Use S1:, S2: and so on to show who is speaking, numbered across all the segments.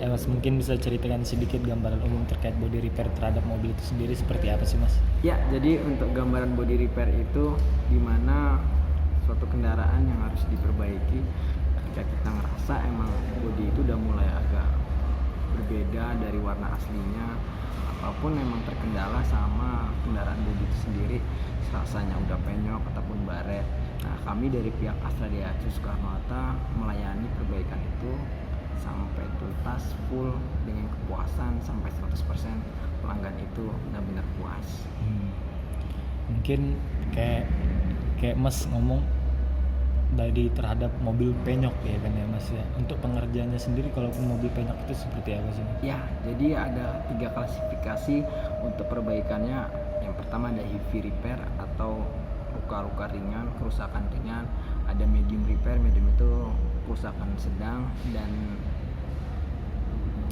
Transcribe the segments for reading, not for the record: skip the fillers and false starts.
S1: Mas mungkin bisa ceritakan sedikit gambaran umum terkait body repair terhadap mobil itu sendiri seperti apa sih Mas?
S2: Ya, jadi untuk gambaran body repair itu dimana suatu kendaraan yang harus diperbaiki ketika kita ngerasa emang body itu udah mulai agak berbeda dari warna aslinya, apapun emang terkendala sama kendaraan body itu sendiri, rasanya udah penyok ataupun baret. Nah, kami dari pihak Astra Daihatsu Soekarno-Hatta melayani perbaikan itu sampai tuntas full dengan kepuasan sampai 100%. Pelanggan itu benar-benar puas.
S1: Mungkin kayak Mas ngomong dari terhadap mobil penyok ya kan ya Mas ya. Untuk pengerjaannya sendiri kalau mobil penyok itu seperti apa sih?
S2: Ya, jadi ada 3 klasifikasi untuk perbaikannya. Yang pertama ada heavy repair atau luka-luka ringan, kerusakan ringan. Ada medium repair, medium itu kerusakan sedang, dan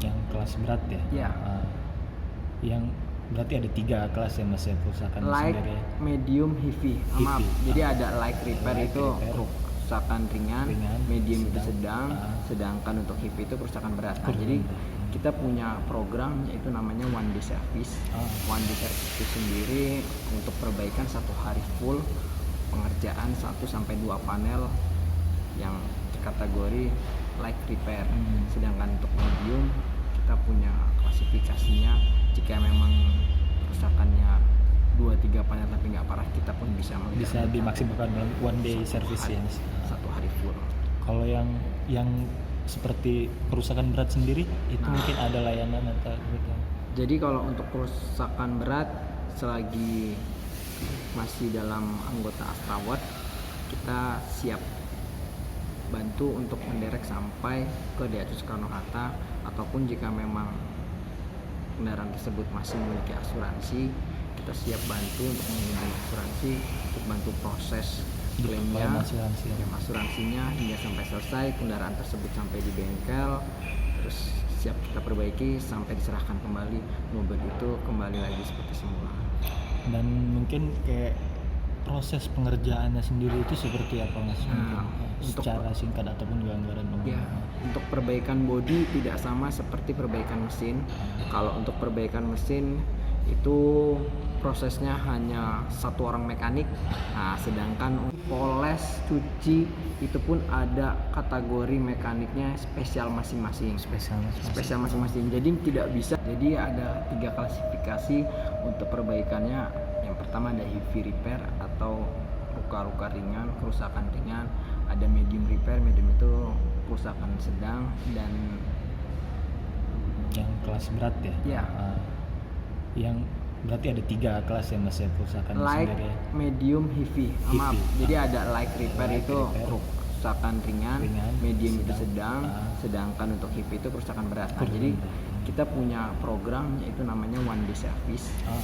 S1: Yang kelas berat ya?
S2: ya
S1: Yang berarti ada 3 kelas ya Mas ya kerusakan
S2: light,
S1: sendiri ya?
S2: medium, heavy. Maaf, jadi ada light repair
S1: Light
S2: itu
S1: repair,
S2: kerusakan ringan, medium itu sedang, sedangkan untuk heavy itu kerusakan berat. Nah, jadi kita punya program yaitu namanya one day service. One day service itu sendiri untuk perbaikan 1 hari full pengerjaan 1-2 panel yang kategori light repair. Sedangkan untuk medium kita punya klasifikasinya, jika memang kerusakannya 2-3 panel tapi nggak parah, kita pun bisa
S1: dimaksimalkan dalam one day service ya Mas.
S2: 1 hari full.
S1: Kalau yang seperti kerusakan berat sendiri itu mungkin ada layanan atau gitu.
S2: Jadi kalau untuk kerusakan berat selagi masih dalam anggota Astrawat, kita siap bantu untuk menderek sampai ke Daihatsu Soekarno-Hatta, ataupun jika memang kendaraan tersebut masih memiliki asuransi, kita siap bantu untuk menghubungi asuransi untuk bantu proses klaimnya, klaim asuransinya hingga sampai selesai, kendaraan tersebut sampai di bengkel, terus siap kita perbaiki sampai diserahkan kembali, mobil itu kembali lagi seperti semula.
S1: Dan mungkin kayak proses pengerjaannya sendiri itu seperti apa Mas? Secara singkat ataupun gambaran umum.
S2: Ya, untuk perbaikan bodi tidak sama seperti perbaikan mesin. Kalau untuk perbaikan mesin itu prosesnya hanya 1 orang mekanik. Nah, sedangkan poles, cuci itu pun ada kategori mekaniknya spesial masing-masing. Spesial masing-masing. Jadi tidak bisa. Jadi ada 3 klasifikasi untuk perbaikannya. Yang pertama ada heavy repair atau luka-luka ringan, kerusakan ringan. Ada medium repair, medium itu kerusakan sedang, dan
S1: yang kelas berat ya?
S2: Ya.
S1: Yang berarti ada 3 kelas ya Mas ya kerusakan
S2: light,
S1: sendiri ya?
S2: medium, heavy. Maaf, jadi ada light repair itu kerusakan ringan, medium itu sedang, sedangkan untuk heavy itu kerusakan berat. Nah, jadi kita punya program yaitu namanya one day service.